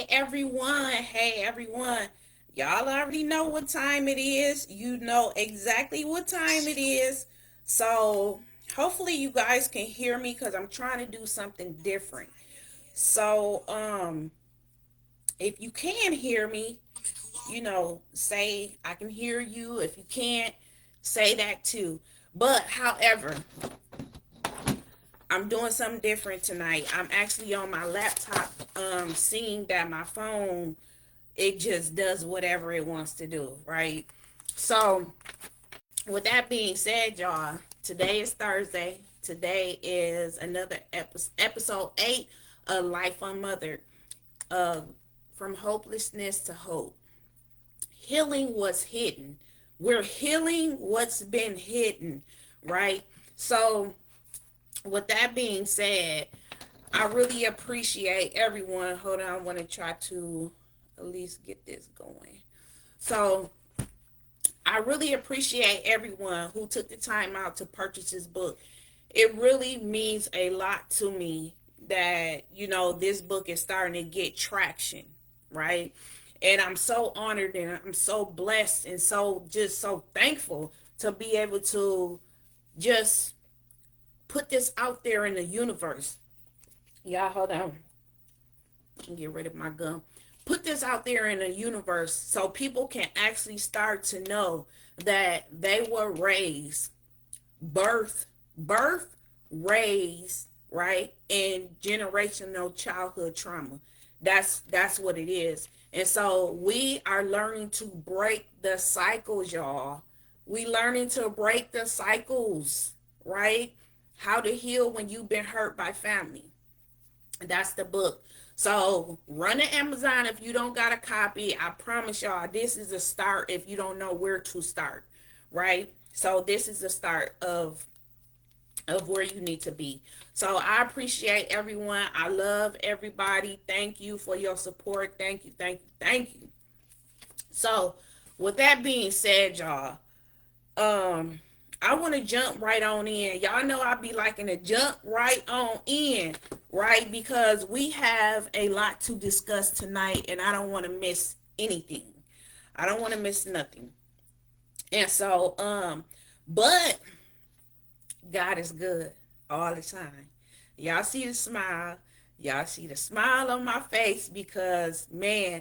Hey everyone. Y'all already know what time it is. You know exactly what time it is. So, hopefully you guys can hear me cuz I'm trying to do something different. So, if you can hear me, say I can hear you. If you can't, say that too. But however, I'm doing something different tonight. I'm actually on my laptop seeing that my phone it just does whatever it wants to do, right? So, with that being said, y'all, today is Thursday. Today is another episode 8 of Life UnMothered, uh, from hopelessness to hope. Healing what's hidden. We're healing what's been hidden, right? So, with that being said, I really appreciate everyone. Hold on, I want to try to at least get this going. So, I really appreciate everyone who took the time out to purchase this book. It really means a lot to me that, this book is starting to get traction, right? And I'm so honored and I'm so blessed and so thankful to be able to just put this out there in the universe. Y'all, hold on. Get rid of my gum. Put this out there in the universe so people can actually start to know that they were raised, birth, raised, right, in generational childhood trauma. That's what it is. And so we are learning to break the cycles, y'all. We learning to break the cycles, right? How to heal when you've been hurt by family. That's the book. So run to Amazon if you don't got a copy. I promise y'all, this is a start if you don't know where to start, right? So this is the start of where you need to be. So I appreciate everyone. I love everybody. Thank you for your support. Thank you, thank you, thank you. So with that being said, y'all, um I want to jump right on in. Y'all know I be liking to jump right on in, right? Because we have a lot to discuss tonight and I don't want to miss anything. I don't want to miss nothing. And so but God is good all the time. Y'all see the smile. Y'all see the smile on my face because man,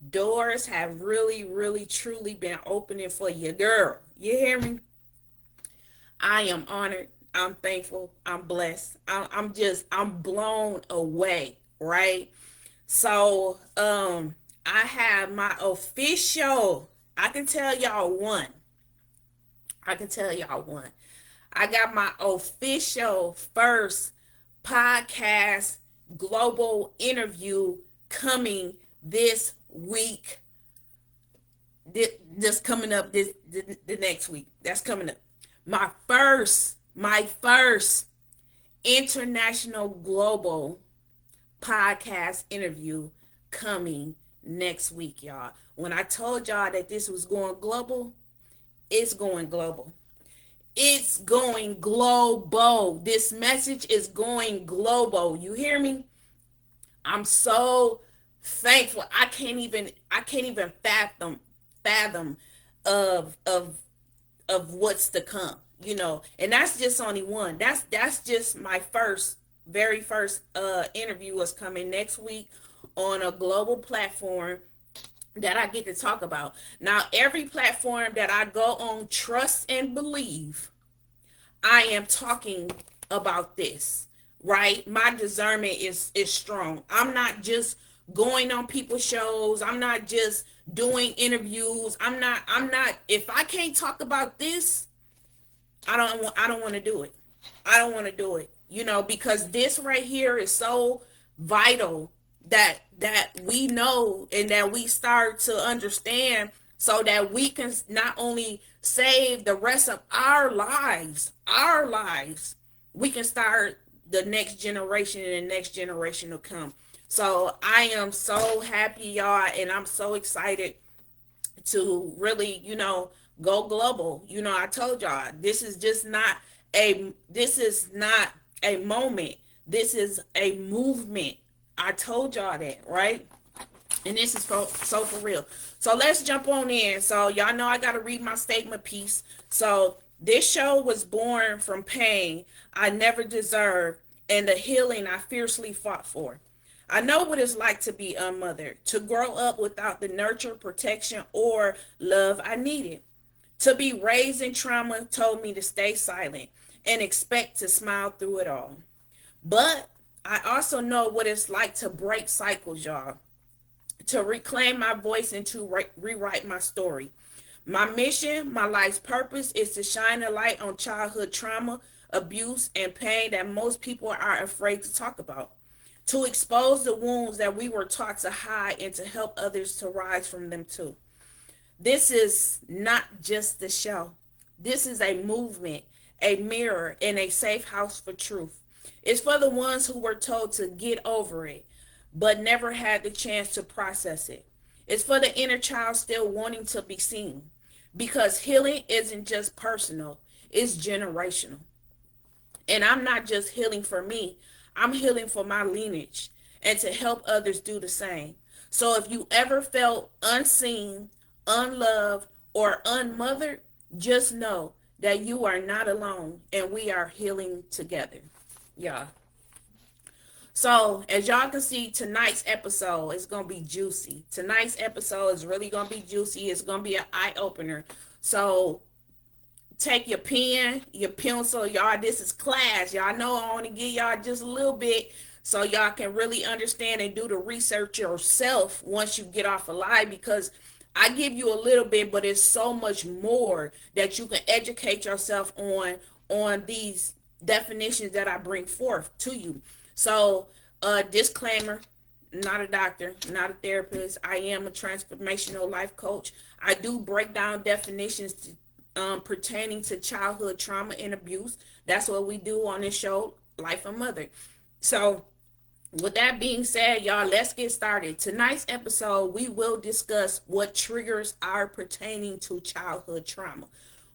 doors have really, really, truly been opening for your girl. You hear me? I am honored. I'm thankful. I'm blessed. I'm blown away, right? So, I have my official, I can tell y'all one. I can tell y'all one. I got my official first podcast global interview coming this week. This coming up the next week. That's coming up. My first international global podcast interview coming next week, y'all. When I told y'all that this was going global, it's going global. It's going global. This message is going global. You hear me? I'm so thankful. I can't even fathom of what's to come, and that's just only one. That's just my very first interview is coming next week on a global platform that I get to talk about. Now, every platform that I go on, trust and believe, I am talking about this, right? My discernment is strong. I'm not just going on people's shows. I'm not just doing interviews. I'm not if I can't talk about this, I don't want to do it. I don't want to do it. Because this right here is so vital that we know and that we start to understand so that we can not only save the rest of our lives, we can start the next generation and the next generation to come. So I am so happy, y'all, and I'm so excited to really, go global. I told y'all this is not a moment. This is a movement. I told y'all that, right? And this is for real. So let's jump on in. So y'all know I gotta read my statement piece. So this show was born from pain I never deserved and the healing I fiercely fought for. I know what it's like to be unmothered, to grow up without the nurture, protection, or love I needed. To be raised in trauma told me to stay silent and expect to smile through it all. But I also know what it's like to break cycles, y'all, to reclaim my voice and to rewrite my story. My mission, my life's purpose is to shine a light on childhood trauma, abuse, and pain that most people are afraid to talk about. To expose the wounds that we were taught to hide and to help others to rise from them too. This is not just the show. This is a movement, a mirror, and a safe house for truth. It's for the ones who were told to get over it, but never had the chance to process it. It's for the inner child still wanting to be seen. Because healing isn't just personal, it's generational. And I'm not just healing for me, I'm healing for my lineage and to help others do the same. So if you ever felt unseen, unloved, or unmothered, just know that you are not alone and we are healing together. Yeah. So, as y'all can see, tonight's episode is going to be juicy. Tonight's episode is really going to be juicy. It's going to be an eye opener. So, take your pen, your pencil, y'all. This is class. Y'all know I want to give y'all just a little bit so y'all can really understand and do the research yourself once you get off a live, because I give you a little bit, but it's so much more that you can educate yourself on these definitions that I bring forth to you. So, disclaimer, not a doctor, not a therapist. I am a transformational life coach. I do break down definitions pertaining to childhood trauma and abuse. That's what we do on this show, Life UnMothered. So, with that being said, y'all, let's get started. Tonight's episode, we will discuss what triggers are pertaining to childhood trauma.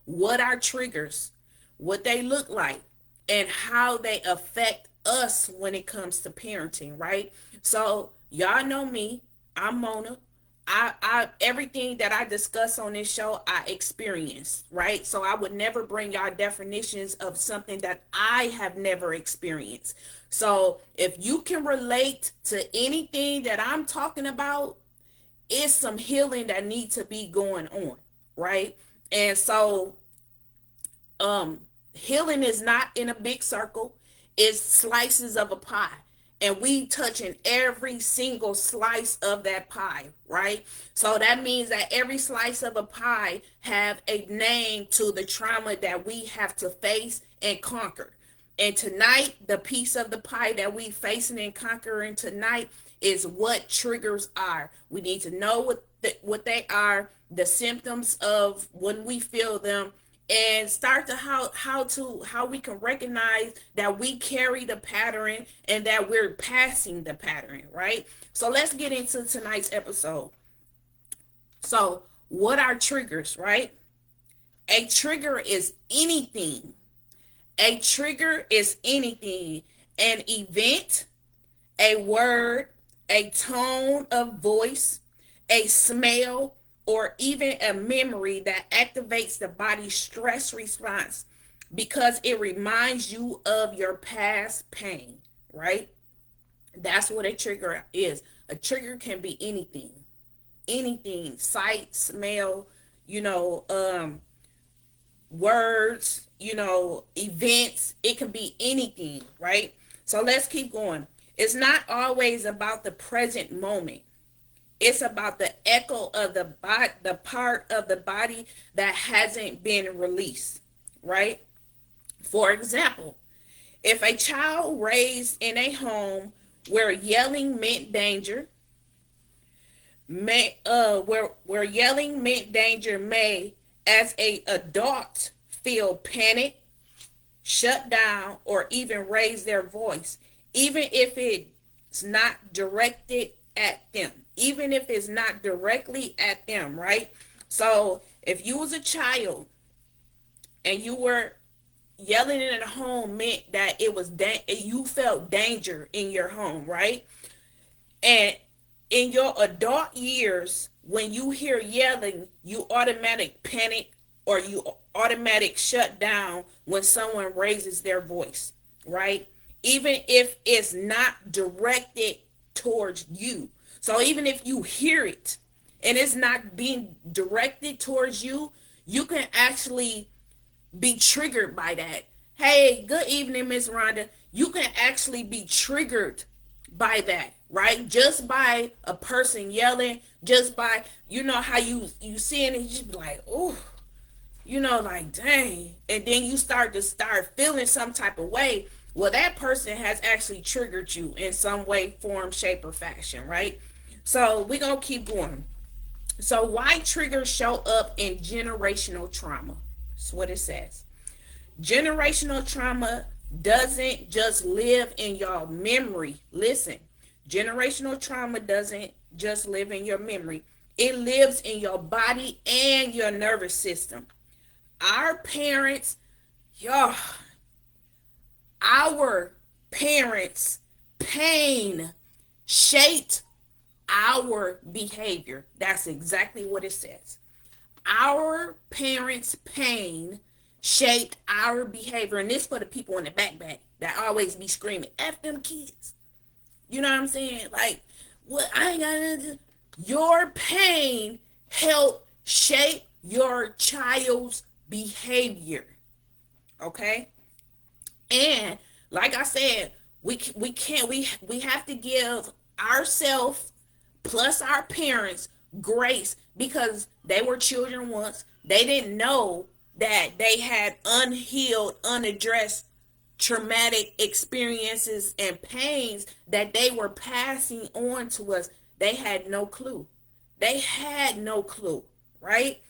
What are triggers? What they look like? And how they affect us when it comes to parenting, right? So, y'all know me. I'm Mona. I everything that I discuss on this show, I experienced, right? So I would never bring y'all definitions of something that I have never experienced. So if you can relate to anything that I'm talking about, it's some healing that needs to be going on, right? And so healing is not in a big circle, it's slices of a pie, and we touching every single slice of that pie, right? So that means that every slice of a pie have a name to the trauma that we have to face and conquer. And tonight, the piece of the pie that we facing and conquering tonight is what triggers are. We need to know what they are, the symptoms of when we feel them, and start to how we can recognize that we carry the pattern and that we're passing the pattern, right? So let's get into tonight's episode. So, what are triggers, right? A trigger is anything. A trigger is anything. An event, a word, a tone of voice, a smell, or even a memory that activates the body's stress response because it reminds you of your past pain, right? That's what a trigger is. A trigger can be anything, anything, sight, smell, you know, words, events. It can be anything, right? So let's keep going. It's not always about the present moment. It's about the echo of the part of the body that hasn't been released, right? For example, if a child raised in a home where yelling meant danger, where yelling meant danger may, as a adult, feel panic, shut down, or even raise their voice, even if it's not directed at them, even if it's not directly at them, right? So if you was a child and you were yelling in a home, meant that it was you felt danger in your home, right? And in your adult years, when you hear yelling, you automatic panic or you automatic shut down when someone raises their voice, right? Even if it's not directed towards you. So even if you hear it and it's not being directed towards you, you can actually be triggered by that. Hey, good evening, Miss Rhonda. You can actually be triggered by that, right? Just by a person yelling, just by, you know how you see it and you just be like, oh, like dang. And then you start feeling some type of way. Well, that person has actually triggered you in some way, form, shape, or fashion, right? So we're gonna keep going. So why triggers show up in generational trauma? That's what it says. Generational trauma doesn't just live in your memory. Listen, generational trauma doesn't just live in your memory. It lives in your body and your nervous system. Our parents, y'all, our parents' pain shaped our behavior. That's exactly what it says. Our parents' pain shaped our behavior. And this for the people in the back that always be screaming, F them kids. You know what I'm saying? Like, what I ain't got to do. Your pain helped shape your child's behavior. Okay? And like I said, we have to give ourselves plus our parents grace because they were children once. They didn't know that they had unhealed, unaddressed traumatic experiences and pains that they were passing on to us. They had no clue. They had no clue, right?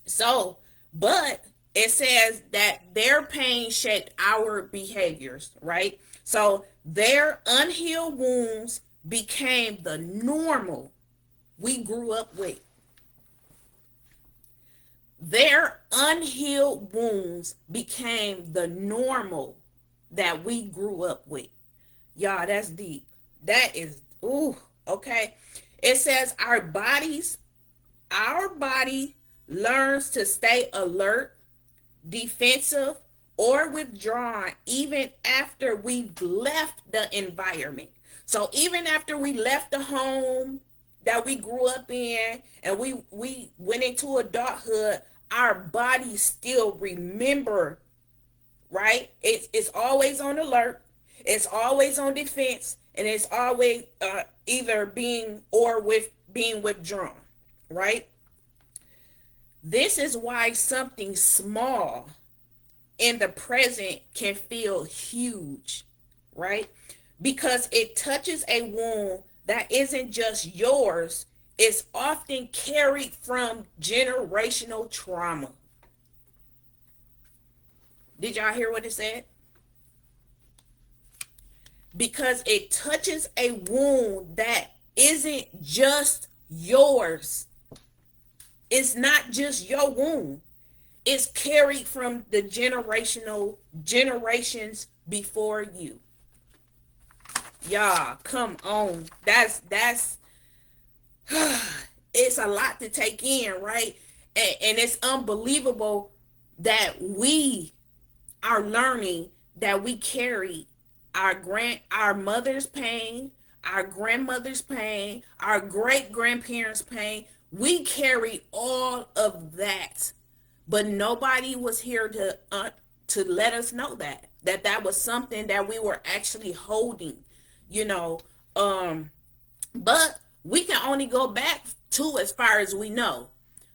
So, but it says that their pain shaped our behaviors, right? So their unhealed wounds became the normal we grew up with. Their unhealed wounds became the normal that we grew up with. Y'all, that's deep. That is, ooh, okay. It says our body learns to stay alert, defensive, or withdrawn even after we've left the environment. So even after we left the home that we grew up in and we went into adulthood, our bodies still remember, right? It's always on alert, it's always on defense, and it's always either being withdrawn, right? This is why something small in the present can feel huge, right? Because it touches a wound that isn't just yours, it's often carried from generational trauma. Did y'all hear what it said? Because it touches a wound that isn't just yours. It's not just your wound. It's carried from the generations before you. Y'all, come on. That's it's a lot to take in, right? And it's unbelievable that we are learning that we carry our mother's pain, our grandmother's pain, our great grandparents' pain. We carry all of that, but nobody was here to let us know that was something that we were actually holding, you know. But we can only go back to as far as we know.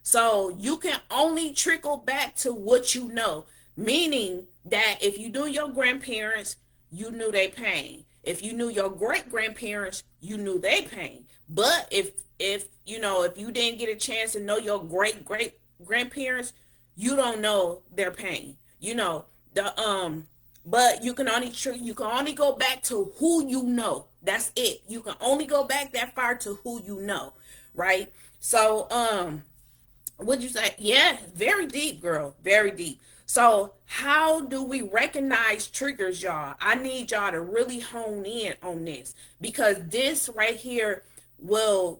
So you can only trickle back to what you know, meaning that if you knew your grandparents, you knew their pain. If you knew your great grandparents, you knew their pain. But if you didn't get a chance to know your great grandparents, you don't know their pain. But you can only go back to who you know. That's it. You can only go back that far to who you know, right? So what'd you say? Yeah, very deep, girl, very deep. So how do we recognize triggers, y'all? I need y'all to really hone in on this because this right here will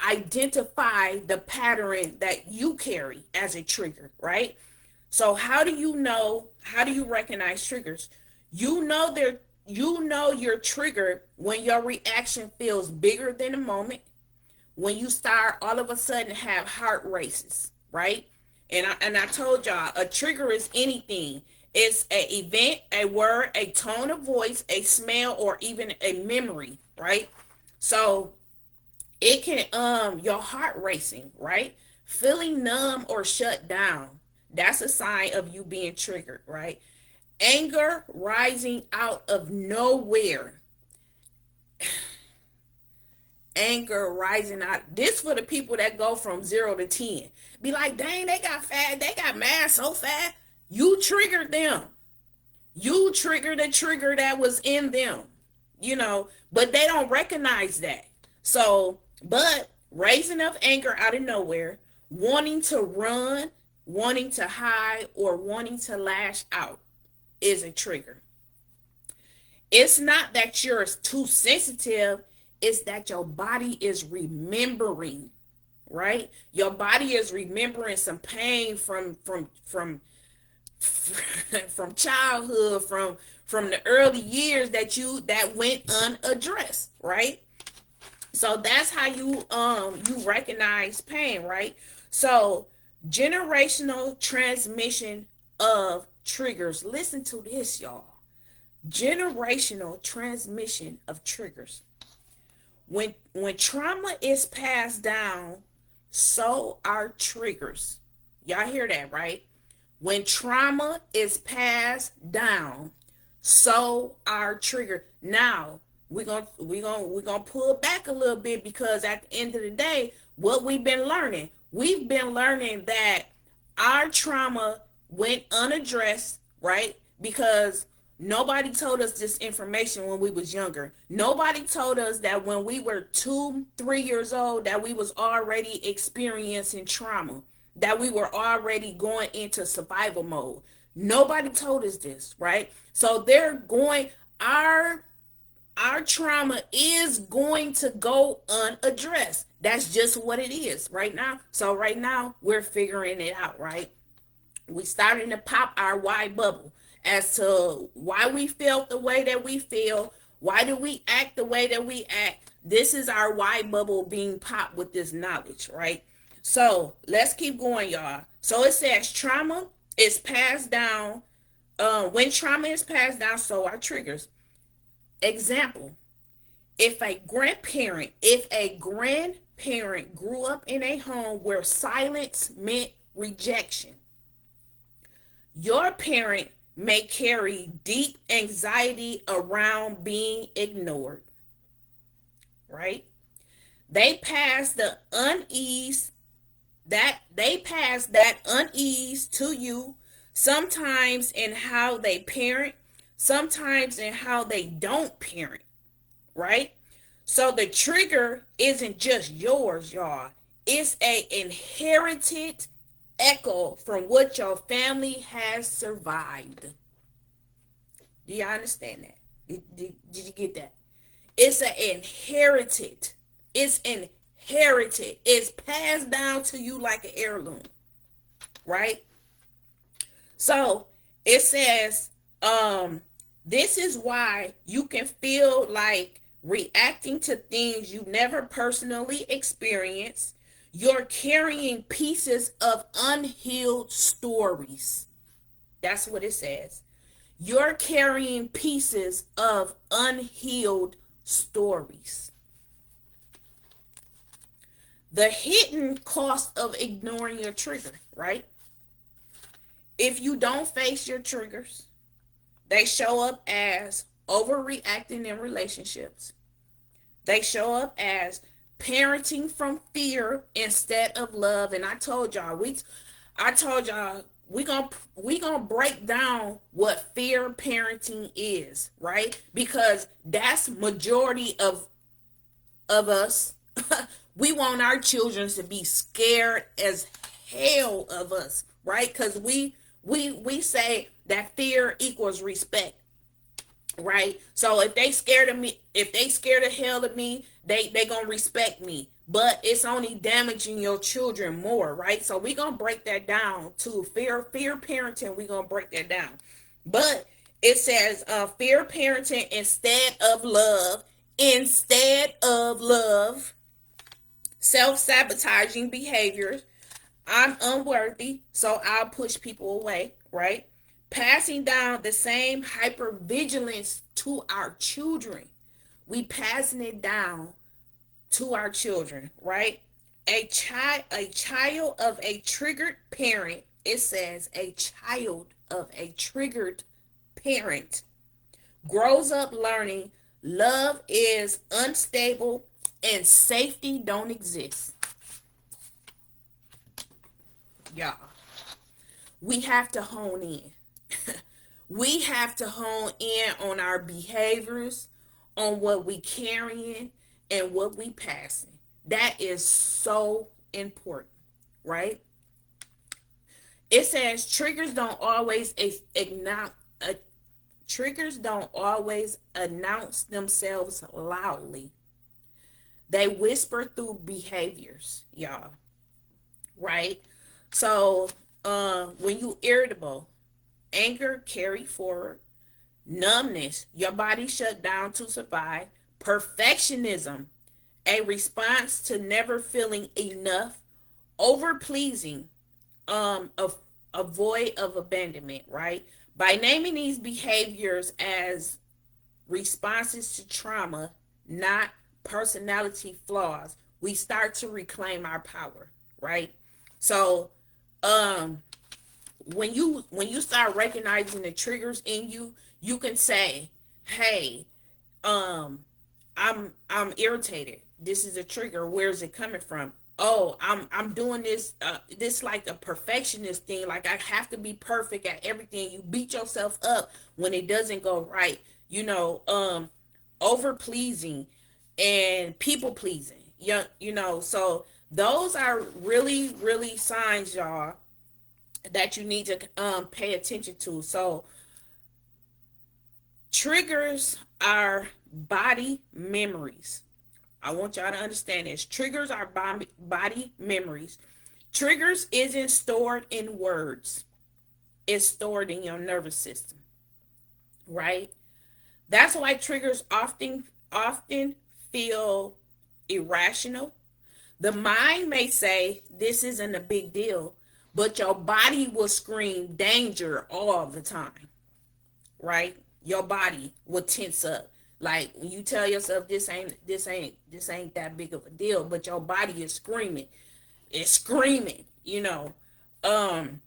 identify the pattern that you carry as a trigger, right? So how do you recognize triggers? You know you know your trigger when your reaction feels bigger than the moment, when you start all of a sudden have heart races, right? And I told y'all a trigger is anything. It's an event, a word, a tone of voice, a smell, or even a memory, right? So it can your heart racing, right? Feeling numb or shut down. That's a sign of you being triggered, right? Anger rising out of nowhere. Anger rising out. This for the people that go from 0 to 10. Be like, dang, they got mad so fast. You triggered them. You triggered a trigger that was in them, but they don't recognize that. So, but raising up anger out of nowhere, wanting to run, wanting to hide, or wanting to lash out is a trigger. It's not that you're too sensitive, it's that your body is remembering, right? Your body is remembering some pain from childhood, from the early years that went unaddressed, right? So that's how you recognize pain, right? So generational transmission of triggers. Listen to this, y'all. Generational transmission of triggers. When trauma is passed down, so are triggers. Y'all hear that, right? When trauma is passed down, so are trigger. Now we're gonna pull back a little bit, because at the end of the day, what we've been learning that our trauma went unaddressed, right? Because nobody told us this information when we was younger. Nobody told us that when we were 2, 3 years old that we was already experiencing trauma, that we were already going into survival mode. Nobody told us this, right? So our trauma is going to go unaddressed. That's just what it is right now. So right now we're figuring it out, right? We starting to pop our why bubble as to why we felt the way that we feel. Why do we act the way that we act? This is our why bubble being popped with this knowledge, right? So let's keep going, y'all. So it says trauma is passed down. When trauma is passed down, so are triggers. Example: if a grandparent grew up in a home where silence meant rejection, your parent may carry deep anxiety around being ignored, right? They pass that unease to you, sometimes in how they parent, sometimes in how they don't parent, right? So the trigger isn't just yours, y'all. It's a inherited echo from what your family has survived. Do you understand that? Did you get that? It's an inherited. It's inherited. It's passed down to you like an heirloom, right? So it says, this is why you can feel like reacting to things you never personally experienced. You're carrying pieces of unhealed stories. That's what it says. You're carrying pieces of unhealed stories. The hidden cost of ignoring your trigger, right? If you don't face your triggers, they show up as overreacting in relationships. They show up as parenting from fear instead of love. And I told y'all we gonna break down what fear parenting is, right? Because that's majority of us. We want our children to be scared as hell of us, right? Because we say that fear equals respect. right? So if they scared of me, if they scared of hell of me, they gonna respect me. But it's only damaging your children more, right? So we gonna break that down to fear parenting. We gonna break that down, but it says fear parenting instead of love, self-sabotaging behaviors. I'm unworthy, so I'll push people away, right? Passing down the same hypervigilance to our children. We passing it down to our children, right? A child of a triggered parent, it says a child of a triggered parent grows up learning love is unstable and safety don't exist. Y'all, we have to hone in. We have to hone in on our behaviors, on what we carrying and what we passing. That is so important, right? It says uh, triggers don't always announce themselves loudly. They whisper through behaviors, y'all, right? So, when you irritable, anger carry forward, numbness, your body shut down to survive, perfectionism, a response to never feeling enough, over pleasing, a, a void of abandonment, right? By naming these behaviors as responses to trauma, not personality flaws, we start to reclaim our power, right? So, um, when you start recognizing the triggers in you, you can say, "Hey, um, I'm irritated. This is a trigger. Where is it coming from? Oh, I'm doing this this like a perfectionist thing. Like I have to be perfect at everything. You beat yourself up when it doesn't go right. You know, over pleasing and people pleasing. So those are really signs, y'all, that you need to pay attention to. So triggers are body memories. I want y'all to understand this. Triggers are body memories. Triggers isn't stored in words. It's stored in your nervous system, right? That's why triggers often feel irrational. The mind may say this isn't a big deal, but your body will scream danger all the time, right? Your body will tense up. Like when you tell yourself this ain't that big of a deal, but your body is screaming. It's screaming. Um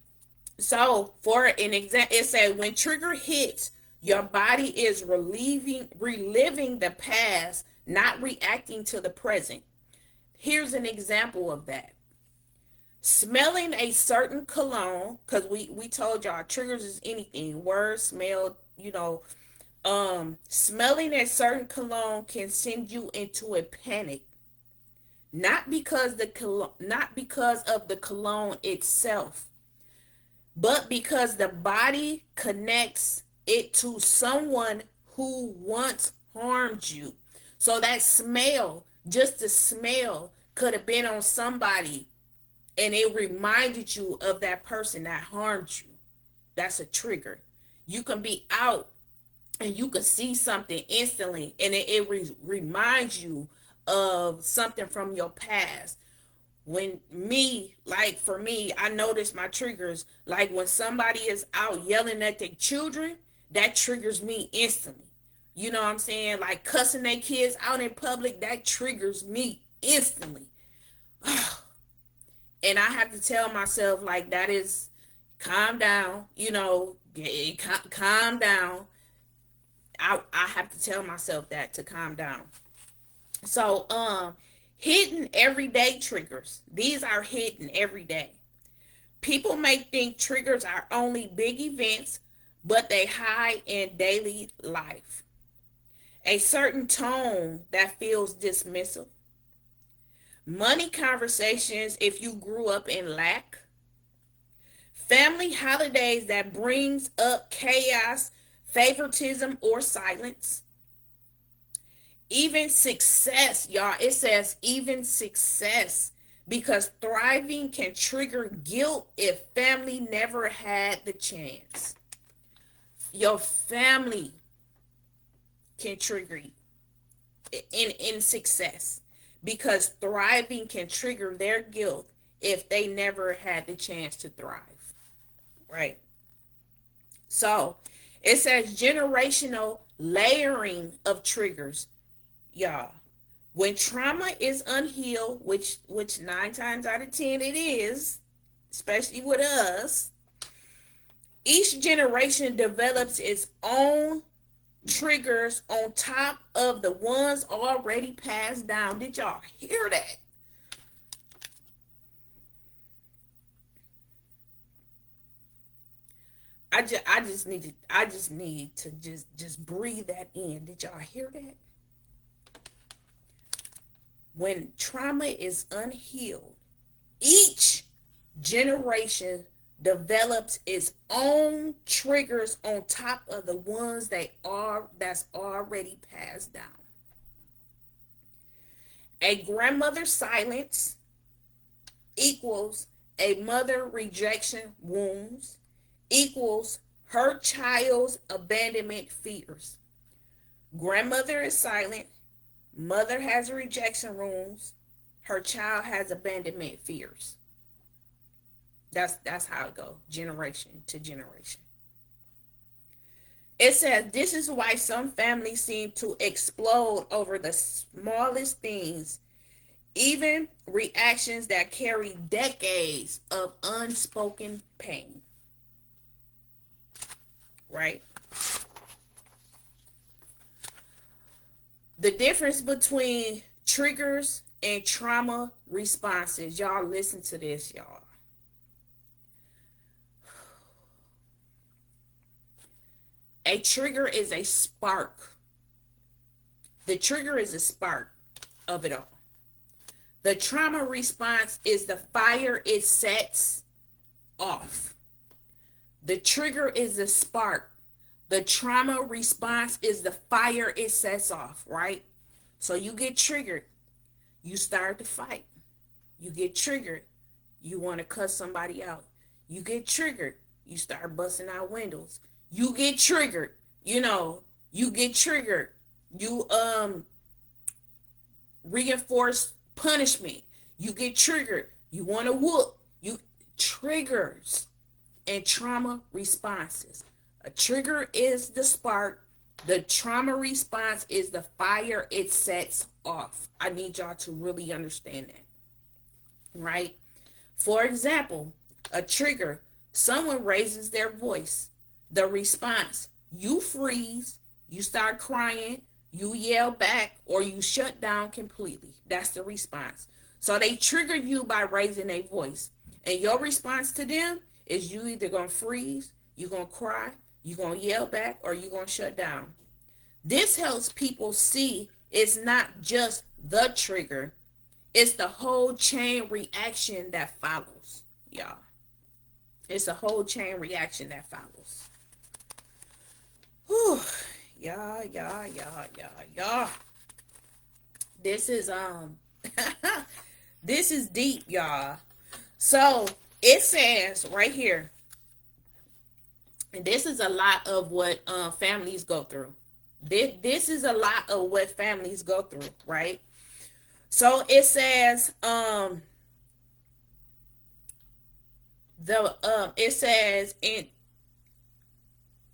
so for an example, it says when trigger hits, your body is reliving the past, not reacting to the present. Here's an example of that. Smelling a certain cologne, because we told y'all triggers is anything, word, smell, smelling a certain cologne can send you into a panic, not because of the cologne itself, but because the body connects it to someone who once harmed you. So that smell, just the smell, could have been on somebody and it reminded you of that person that harmed you. That's a trigger. You can be out and you can see something instantly and reminds you of something from your past. For me, I notice my triggers. Like when somebody is out yelling at their children, that triggers me instantly. You know what I'm saying? Like cussing their kids out in public, that triggers me instantly. And I have to tell myself, like, that is, calm down, calm down. I have to tell myself that, to calm down. So, hidden everyday triggers. These are hidden every day. People may think triggers are only big events, but they hide in daily life. A certain tone that feels dismissive. Money conversations if you grew up in lack. Family holidays that brings up chaos. favoritism or silence, even success, y'all. It says even success, because thriving can trigger guilt if family never had the chance. Your family can trigger you in success, because thriving can trigger their guilt if they never had the chance to thrive, right? So it says generational layering of triggers, y'all. When trauma is unhealed, which 9 times out of 10 it is, especially with us, each generation develops its own triggers on top of the ones already passed down. Did y'all hear that? I just need to breathe that in. Did y'all hear that? When trauma is unhealed, each generation develops its own triggers on top of the ones that's already passed down. A grandmother's silence equals a mother rejection wounds equals her child's abandonment fears. Grandmother is silent, mother has rejection wounds, her child has abandonment fears. That's how it goes, generation to generation. It says this is why some families seem to explode over the smallest things, even reactions that carry decades of unspoken pain. Right? The difference between triggers and trauma responses. Y'all listen to this, y'all. A trigger is a spark. The trigger is a spark of it all. The trauma response is the fire it sets off. The trigger is the spark. The trauma response is the fire it sets off, right? So you get triggered, you start to fight. You get triggered, you want to cuss somebody out. You get triggered, you start busting out windows. You get triggered, you get triggered. You reinforce punishment. You get triggered, you want to whoop. You triggers and trauma responses. A trigger is the spark. The trauma response is the fire it sets off. I need y'all to really understand that. Right? For example, a trigger, someone raises their voice. The response, you freeze, you start crying, you yell back, or you shut down completely. That's the response. So they trigger you by raising a voice. And your response to them is you either going to freeze, you're going to cry, you're going to yell back, or you're going to shut down. This helps people see it's not just the trigger, it's the whole chain reaction that follows, y'all. It's a whole chain reaction that follows. Whew. Y'all. This is this is deep, y'all. So it says right here, and this is a lot of what families go through. This is a lot of what families go through, right? So it says in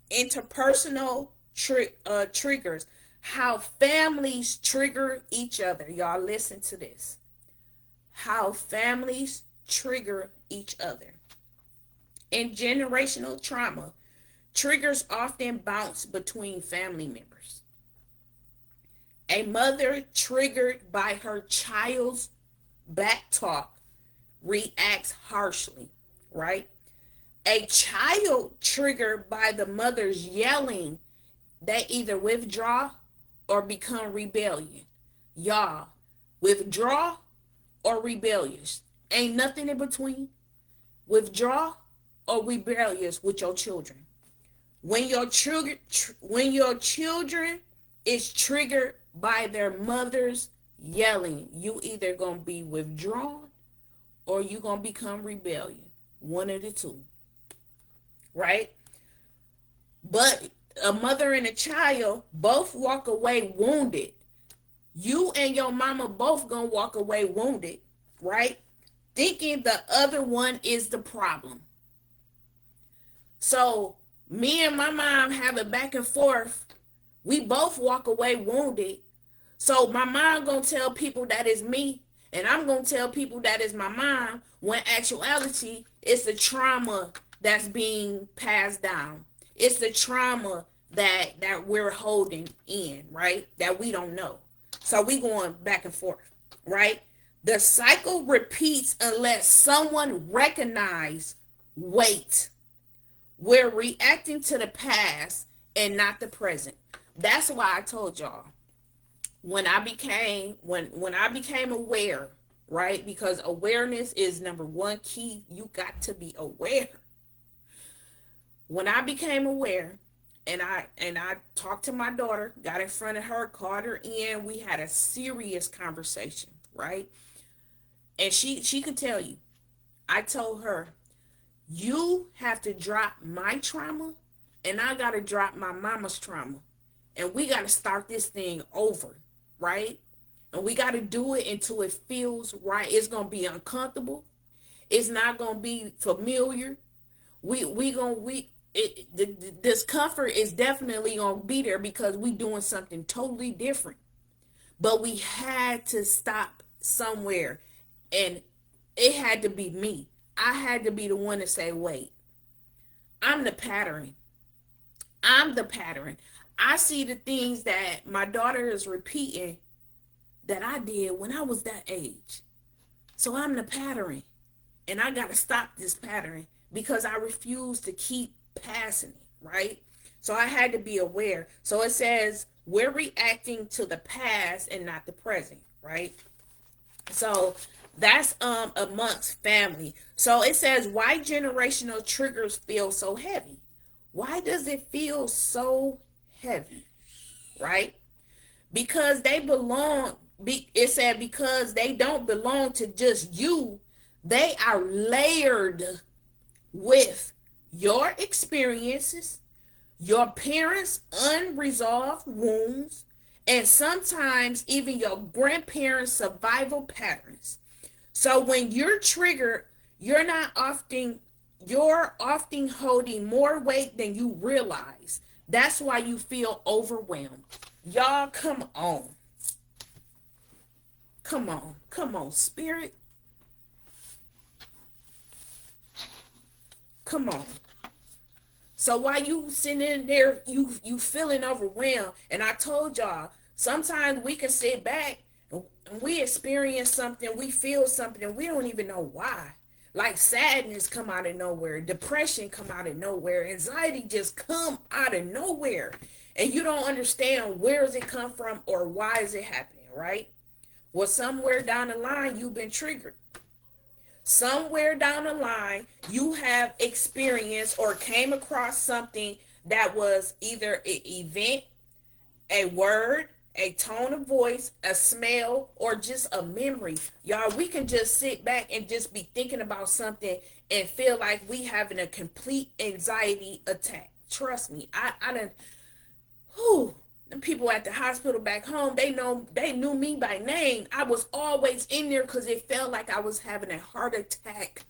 interpersonal triggers, how families trigger each other. Y'all listen to this. How families trigger each other. In generational trauma, triggers often bounce between family members. A mother triggered by her child's back talk reacts harshly, right? A child triggered by the mother's yelling, they either withdraw or become rebellion. Y'all, withdraw or rebellious. Ain't nothing in between. Withdraw or rebellious with your children. When your children is triggered by their mother's yelling, you either gonna be withdrawn or you gonna become rebellion. One of the two, right? But a mother and a child both walk away wounded. You and your mama both gonna walk away wounded, right? Thinking the other one is the problem. So me and my mom have it back and forth. We both walk away wounded. So my mom gonna tell people that is me, and I'm gonna tell people that is my mom. When actuality, it's the trauma that's being passed down. It's the trauma that we're holding in, right? That we don't know. So we going back and forth, right? The cycle repeats unless someone recognize, wait, we're reacting to the past and not the present. That's why I told y'all when I became aware, right? Because awareness is number one key. You got to be aware. When I became aware, and I talked to my daughter, got in front of her, called her in, we had a serious conversation, right? And she could tell you. I told her, you have to drop my trauma, and I got to drop my mama's trauma. And we got to start this thing over, right? And we got to do it until it feels right. It's going to be uncomfortable. It's not going to be familiar. The discomfort is definitely going to be there because we doing something totally different. But we had to stop somewhere, and it had to be me. I had to be the one to say, wait, I'm the pattern. I'm the pattern. I see the things that my daughter is repeating that I did when I was that age. So I'm the pattern. And I got to stop this pattern because I refuse to keep passing it, right? So I had to be aware. So it says we're reacting to the past and not the present, right? So that's amongst family. So it says why generational triggers feel so heavy. Why does it feel so heavy? Right? Because they belong. It said because they don't belong to just you. They are layered with your experiences, your parents' unresolved wounds, and sometimes even your grandparents' survival patterns. So when you're triggered, you're often holding more weight than you realize. That's why you feel overwhelmed. Y'all, come on. Come on. Come on, spirit. Come on. So while you sitting in there, you feeling overwhelmed. And I told y'all, sometimes we can sit back and we experience something, we feel something, and we don't even know why. Like sadness come out of nowhere, depression come out of nowhere, anxiety just come out of nowhere. And you don't understand where does it come from or why is it happening, right? Well, somewhere down the line, you've been triggered. Somewhere down the line, you have experienced or came across something that was either an event, a word, a tone of voice, a smell, or just a memory. Y'all, we can just sit back and just be thinking about something and feel like we having a complete anxiety attack. Trust me, I done, whew, the people at the hospital back home, they knew me by name. I was always in there because it felt like I was having a heart attack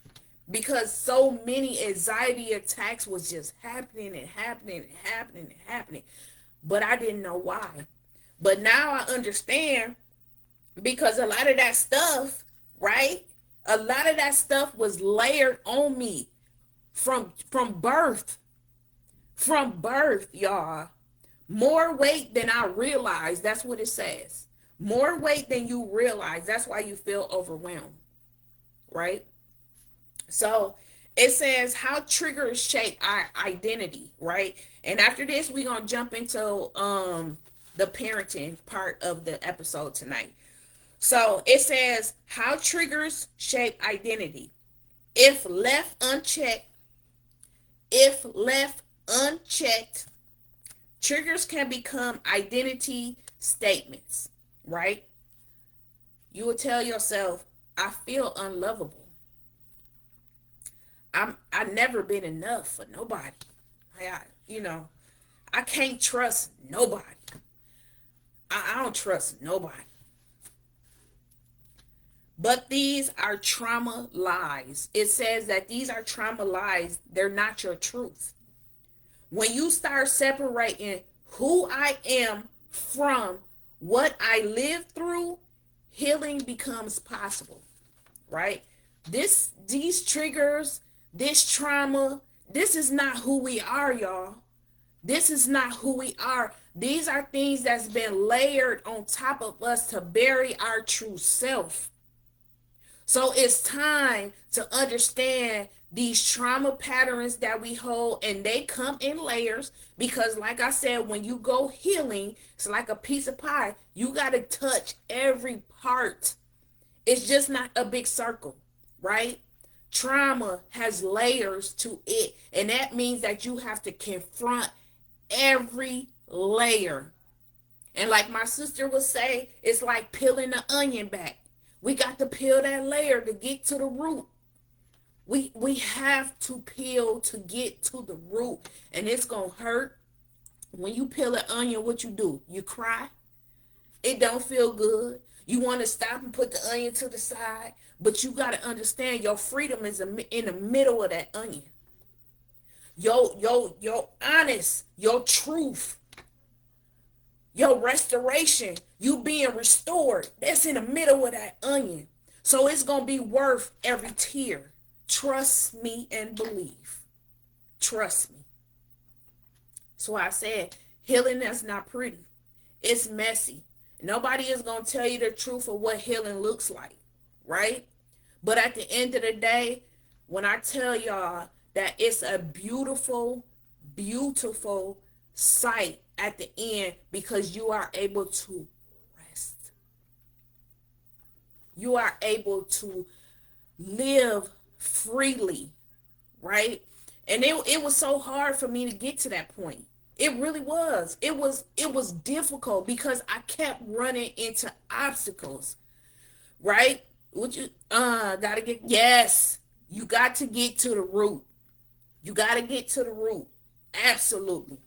because so many anxiety attacks was just happening and happening and happening and happening. But I didn't know why. But now I understand because a lot of that stuff, right? A lot of that stuff was layered on me from birth. From birth, y'all. More weight than I realized. That's what it says. More weight than you realize. That's why you feel overwhelmed, right? So it says how triggers shape our identity, right? And after this, we're gonna jump into the parenting part of the episode tonight. So it says how triggers shape identity. If left unchecked, if left unchecked, triggers can become identity statements, right? You will tell yourself, I feel unlovable. I never been enough for nobody. I you know, I can't trust nobody. I don't trust nobody. But these are trauma lies. It says that these are trauma lies. They're not your truth. When you start separating who I am from what I lived through, healing becomes possible, right? These triggers, this trauma, this is not who we are, y'all. This is not who we are. These are things that's been layered on top of us to bury our true self. So it's time to understand these trauma patterns that we hold, and they come in layers because, like I said, when you go healing, it's like a piece of pie. You got to touch every part. It's just not a big circle, right? Trauma has layers to it, and that means that you have to confront every layer. And like my sister would say, it's like peeling the onion back. We got to peel that layer to get to the root. We have to peel to get to the root. And it's going to hurt. When you peel an onion, what you do? You cry. It don't feel good. You want to stop and put the onion to the side. But you got to understand your freedom is in the middle of that onion. Your honest, your truth, your restoration, you being restored, that's in the middle of that onion. So it's going to be worth every tear. Trust me and believe. Trust me. So I said, healing is not pretty. It's messy. Nobody is going to tell you the truth of what healing looks like, right? But at the end of the day, when I tell y'all that it's a beautiful, beautiful sight at the end because you are able to rest. You are able to live freely, right? And it was so hard for me to get to that point. It really was. It was difficult because I kept running into obstacles, right? Would you gotta get, yes, you got to get to the root. You got to get to the root. Absolutely.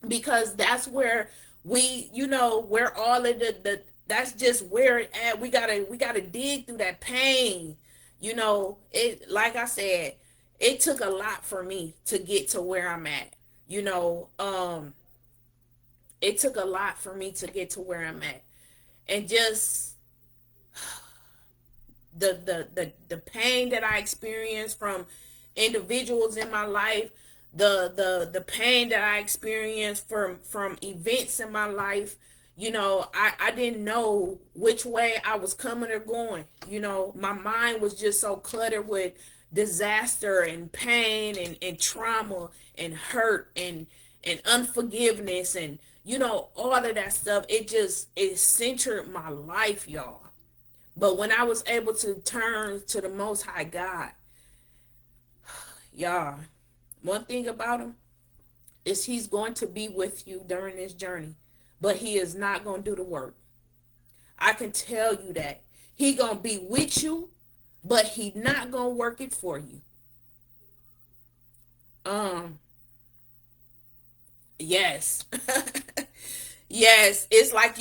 Because that's where where all of that's just where it at. We gotta dig through that pain. It, like I said, it took a lot for me to get to where I'm at. You know, it took a lot for me to get to where I'm at. And just the pain that I experienced from individuals in my life, the pain that I experienced from events in my life. I didn't know which way I was coming or going. My mind was just so cluttered with disaster and pain and trauma and hurt and unforgiveness and all of that stuff. It centered my life, y'all. But when I was able to turn to the Most High God, y'all, one thing about him is he's going to be with you during this journey, but he is not going to do the work. I can tell you that. He going to be with you, but he not going to work it for you. Yes. Yes, it's like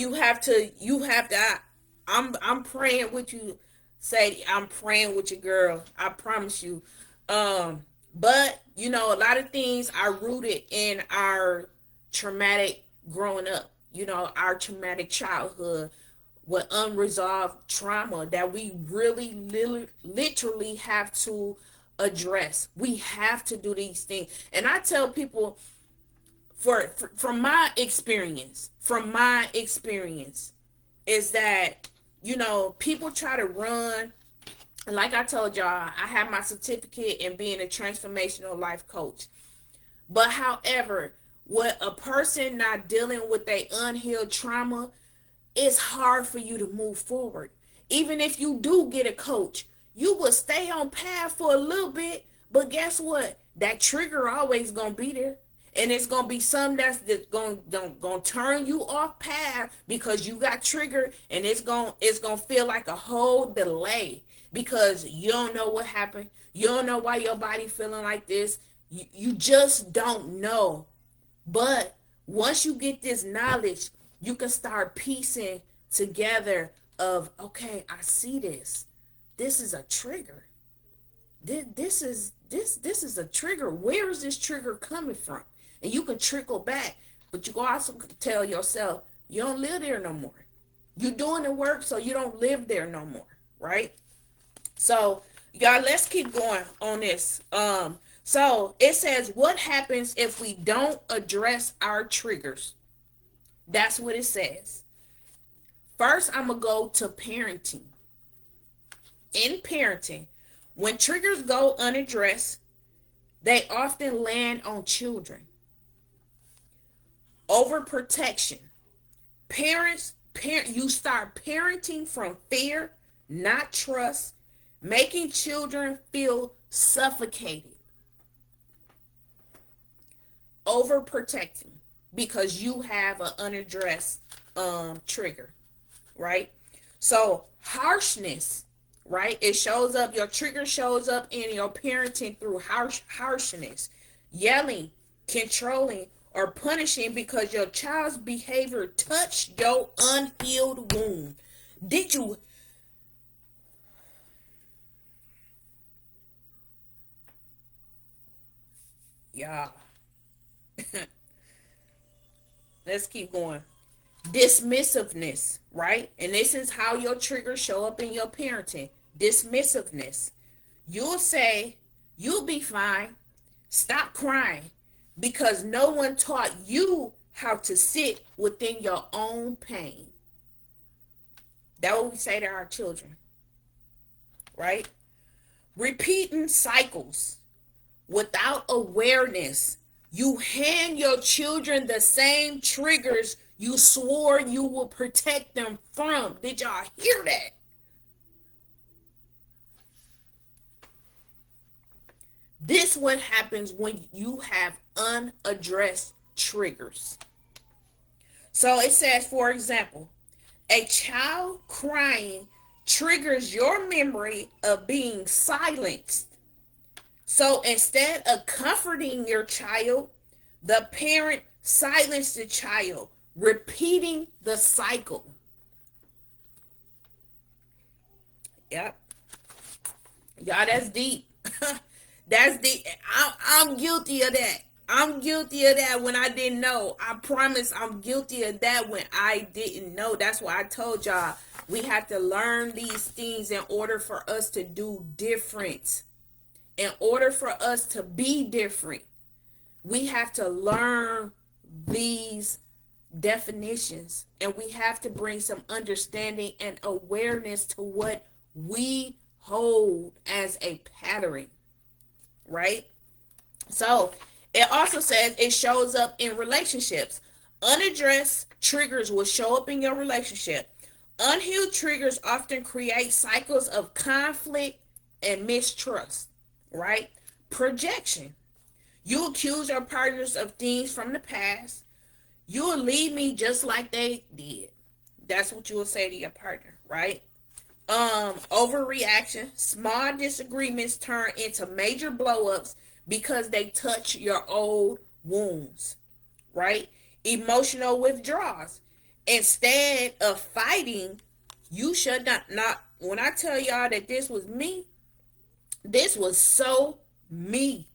I'm praying with you, Sadie. I'm praying with you, girl. I promise you. But a lot of things are rooted in our traumatic growing up, our traumatic childhood with unresolved trauma that we really literally have to address. We have to do these things. And I tell people from my experience, is that people try to run. Like I told y'all, I have my certificate in being a transformational life coach. But however, with a person not dealing with a unhealed trauma, it's hard for you to move forward. Even if you do get a coach, you will stay on path for a little bit, but guess what? That trigger always gonna be there. And it's gonna be some that's gonna turn you off path because you got triggered, and it's gonna feel like a whole delay because you don't know what happened. You don't know why your body feeling like this. You just don't know. But once you get this knowledge, you can start piecing together of, okay, I see this. This is a trigger. This is a trigger. Where is this trigger coming from? And you can trickle back, but you can also tell yourself you don't live there no more. You're doing the work, so you don't live there no more, right? So, y'all, let's keep going on this. So it says, what happens if we don't address our triggers? That's what it says. First, I'm gonna go to parenting. In parenting, when triggers go unaddressed, they often land on children. Overprotection. You start parenting from fear, not trust, making children feel suffocated. Overprotecting because you have an unaddressed trigger, right? So harshness, right? It shows up, your trigger shows up in your parenting through harshness, yelling, controlling, or punishing because your child's behavior touched your unhealed wound. Did you? Yeah. Let's keep going. Dismissiveness, right? And this is how your triggers show up in your parenting. Dismissiveness. You'll say, you'll be fine. Stop crying because no one taught you how to sit within your own pain. That's what we say to our children, right? Repeating cycles without awareness. You hand your children the same triggers you swore you will protect them from. Did y'all hear that? This what happens when you have unaddressed triggers. So it says, for example, a child crying triggers your memory of being silenced. So instead of comforting your child, the parent silenced the child, repeating the cycle. Yep. Y'all, that's deep. That's deep. I'm guilty of that. I'm guilty of that when I didn't know. I promise I'm guilty of that when I didn't know. That's why I told y'all we have to learn these things in order for us to do different. In order for us to be different, we have to learn these definitions, and we have to bring some understanding and awareness to what we hold as a pattern, right? So it also says it shows up in relationships. Unaddressed triggers will show up in your relationship. Unhealed triggers often create cycles of conflict and mistrust, right? Projection. You accuse your partners of things from the past. You will leave me just like they did. That's what you will say to your partner, right? Overreaction. Small disagreements turn into major blow-ups because they touch your old wounds, right? Emotional withdrawals. Instead of fighting, you should not. When I tell y'all that this was me, this was so me.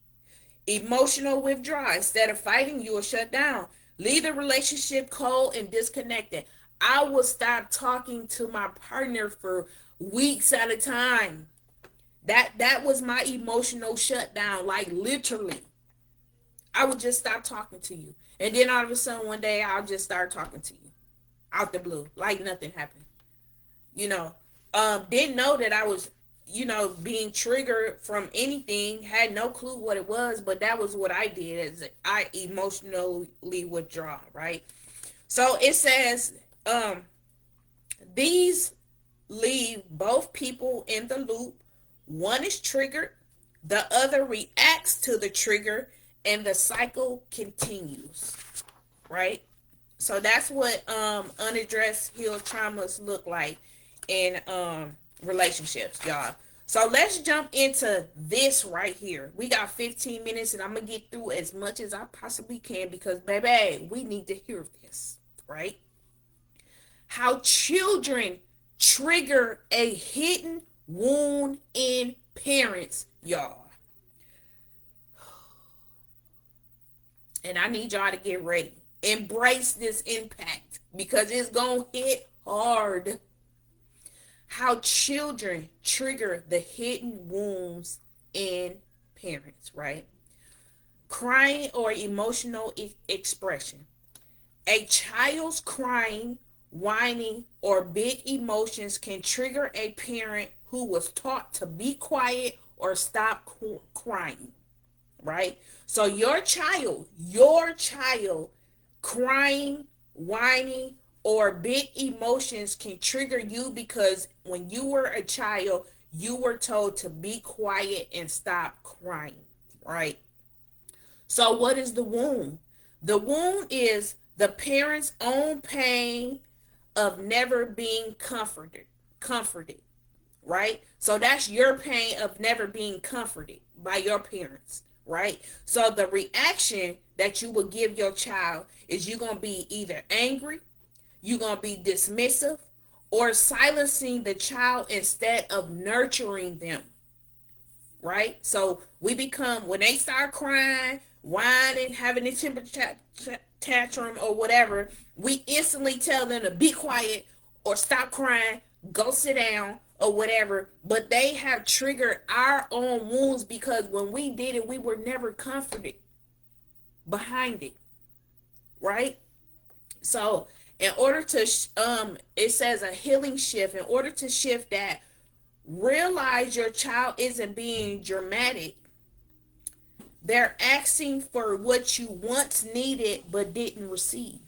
Emotional withdrawal. Instead of fighting, you will shut down. Leave the relationship cold and disconnected. I will stop talking to my partner for weeks at a time. That was my emotional shutdown. Like literally. I would just stop talking to you. And then all of a sudden one day I'll just start talking to you. Out the blue. Like nothing happened. You know. Didn't know that I was, being triggered from anything, had no clue what it was, but that was what I did, as I emotionally withdraw, right? So it says, these leave both people in the loop. One is triggered, the other reacts to the trigger, and the cycle continues, right? So that's what unaddressed healed traumas look like in relationships, y'all. So let's jump into this right here. We got 15 minutes and I'm gonna get through as much as I possibly can because baby, we need to hear this, right? How children trigger a hidden wound in parents, y'all. And I need y'all to get ready. Embrace this impact because it's going to hit hard. How children trigger the hidden wounds in parents, right? Crying or emotional expression. A child's crying, whining, or big emotions can trigger a parent who was taught to be quiet or stop crying, right? So your child crying, whining, or big emotions can trigger you because when you were a child, you were told to be quiet and stop crying, right? So what is the wound? The wound is the parent's own pain of never being comforted, right? So that's your pain of never being comforted by your parents, right? So the reaction that you will give your child is you're going to be either angry, you're going to be dismissive, or silencing the child instead of nurturing them, right? So we become, when they start crying, whining, having a temper tantrum or whatever, we instantly tell them to be quiet or stop crying, go sit down or whatever. But they have triggered our own wounds because when we did it, we were never comforted behind it, right? So in order to, it says a healing shift. In order to shift that, realize your child isn't being dramatic. They're asking for what you once needed but didn't receive.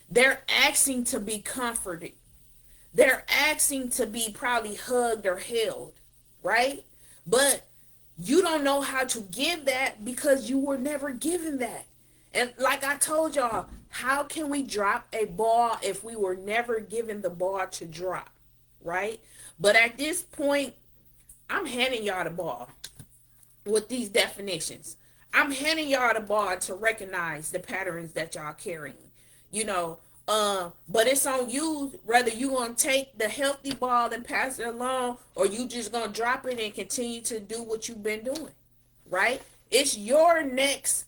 They're asking to be comforted. They're asking to be probably hugged or held, right? But you don't know how to give that because you were never given that. And like I told y'all, how can we drop a ball if we were never given the ball to drop, right? But at this point, I'm handing y'all the ball with these definitions. I'm handing y'all the ball to recognize the patterns that y'all carrying. You know, but it's on you whether you gonna take the healthy ball and pass it along or you just gonna drop it and continue to do what you've been doing, right? It's your next,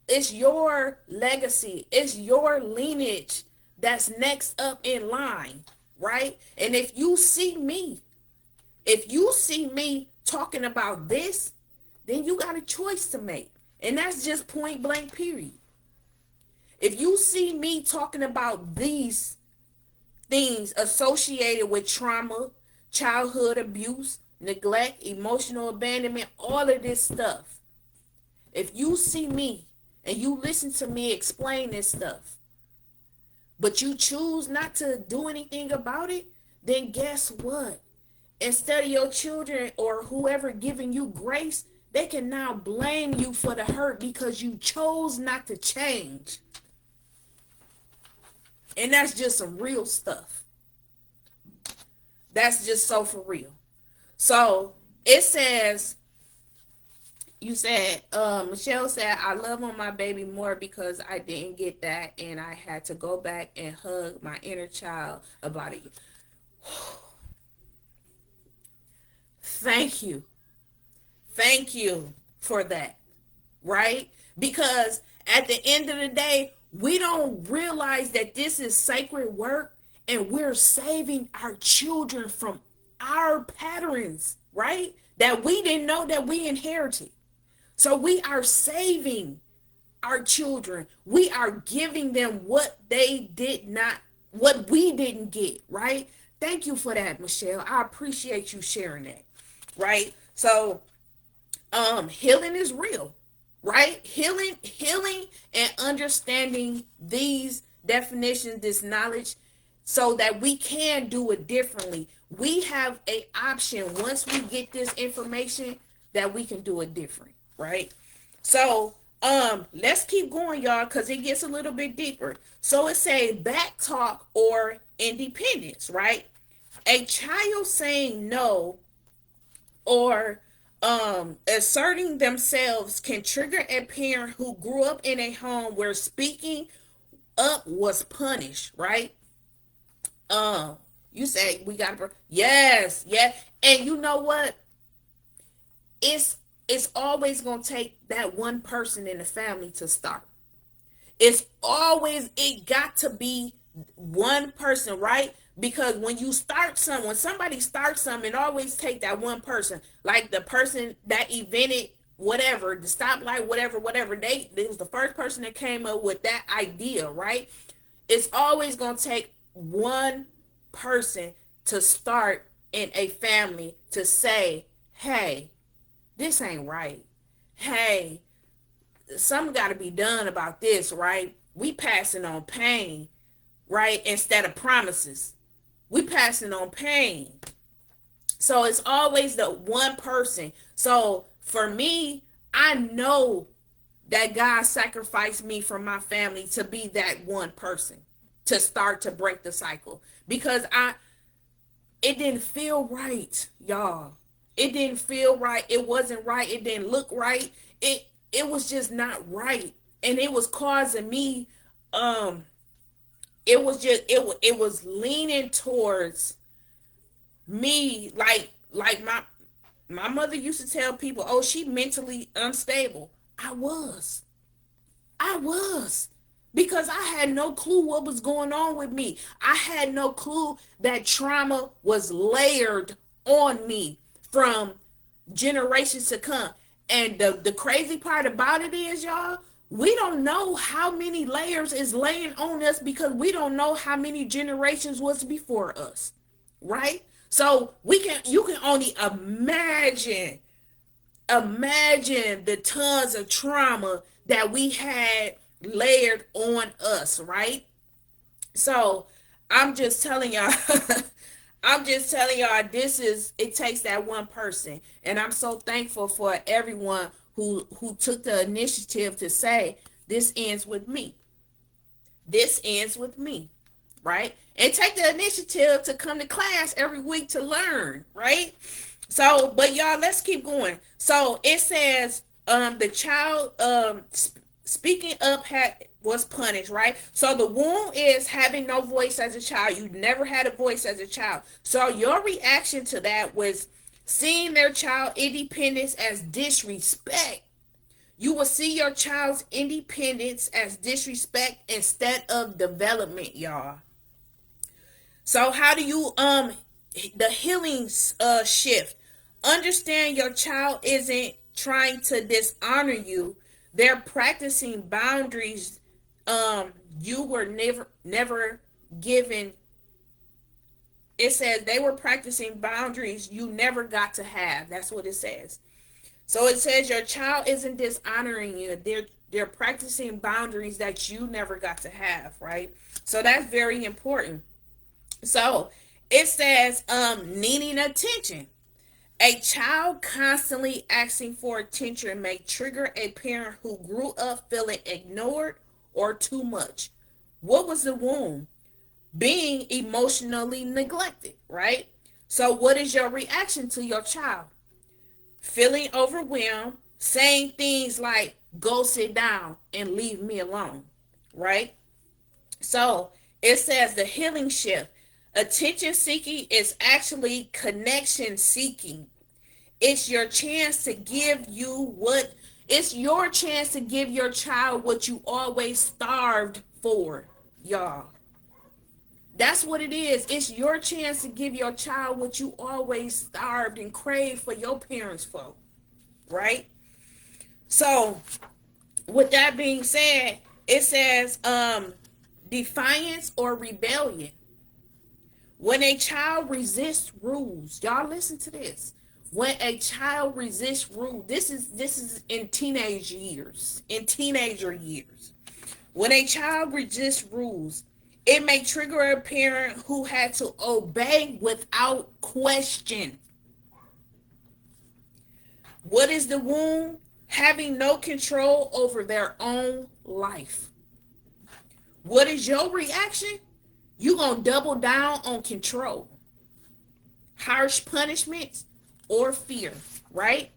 it's your legacy, it's your lineage that's next up in line, right? And if you see me talking about this, then you got a choice to make. And that's just point blank, period. If you see me talking about these things associated with trauma, childhood abuse, neglect, emotional abandonment, all of this stuff, if you see me and you listen to me explain this stuff, but you choose not to do anything about it, then guess what? Instead of your children or whoever giving you grace, they can now blame you for the hurt because you chose not to change. And that's just some real stuff. That's just so for real. So it says, you said, Michelle said, I love on my baby more because I didn't get that and I had to go back and hug my inner child about it. Thank you. Thank you for that, right? Because at the end of the day, we don't realize that this is sacred work and we're saving our children from our patterns, right? That we didn't know that we inherited. So we are saving our children. We are giving them what they did not, what we didn't get, right? Thank you for that, Michelle. I appreciate you sharing that, right? So healing is real, right? Healing and understanding these definitions, this knowledge, so that we can do it differently. We have a option once we get this information that we can do it different, right? So let's keep going, y'all, because it gets a little bit deeper. So it say back talk or independence, right? A child saying no or asserting themselves can trigger a parent who grew up in a home where speaking up was punished, right? Um, you say we got to, yes, yes, and you know what? It's it's always gonna take that one person in the family to start. It's always it got to be one person, right? Because when you start something, when somebody starts something, it always take that one person, like the person that invented whatever, the stoplight, whatever, whatever. They was the first person that came up with that idea, right? It's always gonna take one person to start in a family to say, "Hey, this ain't right. Hey, something got to be done about this, right? We passing on pain, right? Instead of promises. We passing on pain. So it's always the one person. So for me, I know that God sacrificed me from my family to be that one person to start to break the cycle because it didn't feel right, y'all. It didn't feel right. It wasn't right. It didn't look right. It was just not right. And it was causing me um it was leaning towards me like my mother used to tell people, "Oh, she mentally unstable." I was. I was. Because I had no clue what was going on with me. I had no clue that trauma was layered on me from generations to come. And the crazy part about it is, y'all, we don't know how many layers is laying on us because we don't know how many generations was before us. Right? So you can only imagine the tons of trauma that we had layered on us, right? So I'm just telling y'all, I'm just telling y'all, it takes that one person. And I'm so thankful for everyone who took the initiative to say, this ends with me. This ends with me, right? And take the initiative to come to class every week to learn, right? So, but y'all, let's keep going. So it says, the child speaking up was punished, right? So the wound is having no voice as a child. You never had a voice as a child. So your reaction to that was seeing their child independence as disrespect. You will see your child's independence as disrespect instead of development, y'all. So how do you the healing shift? Understand your child isn't trying to dishonor you. They're practicing boundaries you were never given. It says they were practicing boundaries you never got to have. That's what it says. So it says your child isn't dishonoring you. They're practicing boundaries that you never got to have, right? So that's very important. So it says needing attention. A child constantly asking for attention may trigger a parent who grew up feeling ignored or too much. What was the wound? Being emotionally neglected, right? So what is your reaction to your child? Feeling overwhelmed, saying things like, go sit down and leave me alone, right? So it says the healing shift. Attention seeking is actually connection seeking. It's your chance to give you what it's your chance to give your child what you always starved for, y'all. That's what it is. It's your chance to give your child what you always starved and craved for your parents for, right? So, with that being said, it says defiance or rebellion. When a child resists rules, y'all listen to this. When a child resists rules, this is in teenage years, in teenager years. When a child resists rules, it may trigger a parent who had to obey without question. What is the wound? having no control over their own life. What is your reaction? You're going to double down on control, harsh punishments, or fear, right?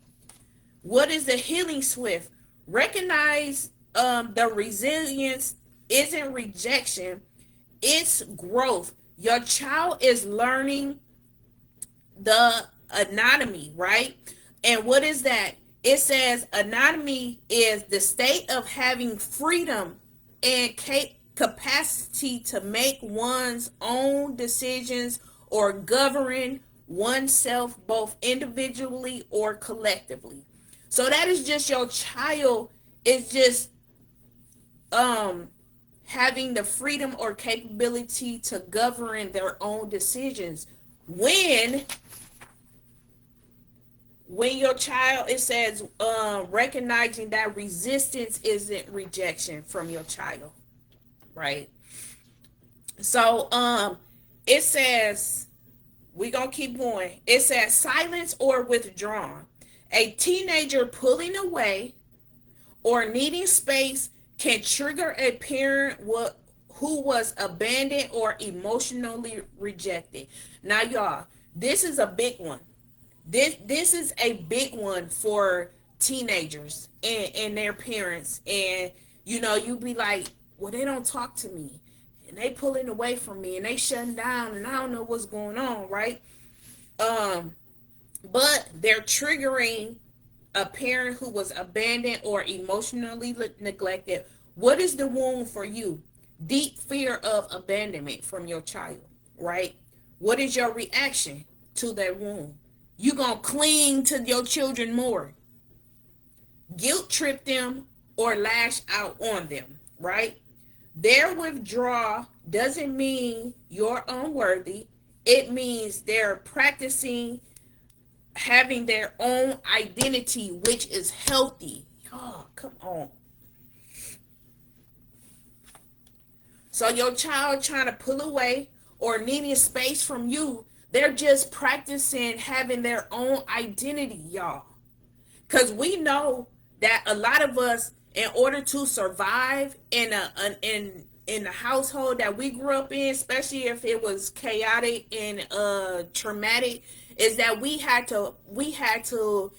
What is the healing swift? Recognize the resilience isn't rejection, it's growth. Your child is learning the anatomy, right? And what is that? It says anatomy is the state of having freedom and capacity to make one's own decisions or govern oneself both individually or collectively. So that is just your child is just um having the freedom or capability to govern their own decisions. When your child, it says recognizing that resistance isn't rejection from your child, right? So it says, we gonna keep going. It says silence or withdrawn. A teenager pulling away or needing space can trigger a parent who was abandoned or emotionally rejected. Now, y'all, this is a big one. This is a big one for teenagers and their parents. And you be like, well, they don't talk to me, and they pulling away from me, and they shutting down, and I don't know what's going on, right? But they're triggering a parent who was abandoned or emotionally neglected. What is the wound for you? Deep fear of abandonment from your child, right? What is your reaction to that wound? You gonna cling to your children more, guilt trip them, or lash out on them, right? Their withdrawal doesn't mean you're unworthy. It means they're practicing having their own identity, which is healthy. Oh, come on. So your child trying to pull away or needing space from you, they're just practicing having their own identity, y'all. Because we know that a lot of us, in order to survive in the household that we grew up in, especially if it was chaotic and traumatic, is that we had to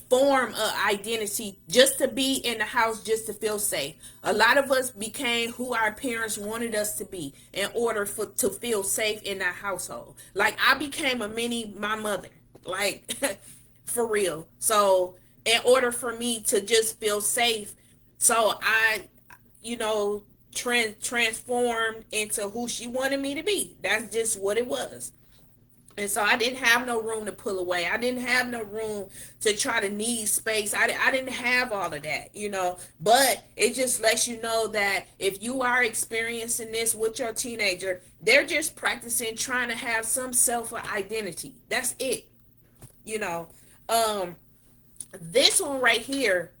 form an identity just to be in the house, just to feel safe. A lot of us became who our parents wanted us to be in order to feel safe in that household. Like, I became a mini my mother, like for real. So in order for me to just feel safe, so I, transformed into who she wanted me to be. That's just what it was. And so I didn't have no room to pull away. I didn't have no room to try to need space. I didn't have all of that. But it just lets you know that if you are experiencing this with your teenager, they're just practicing trying to have some self-identity. That's it. You know. This one right here,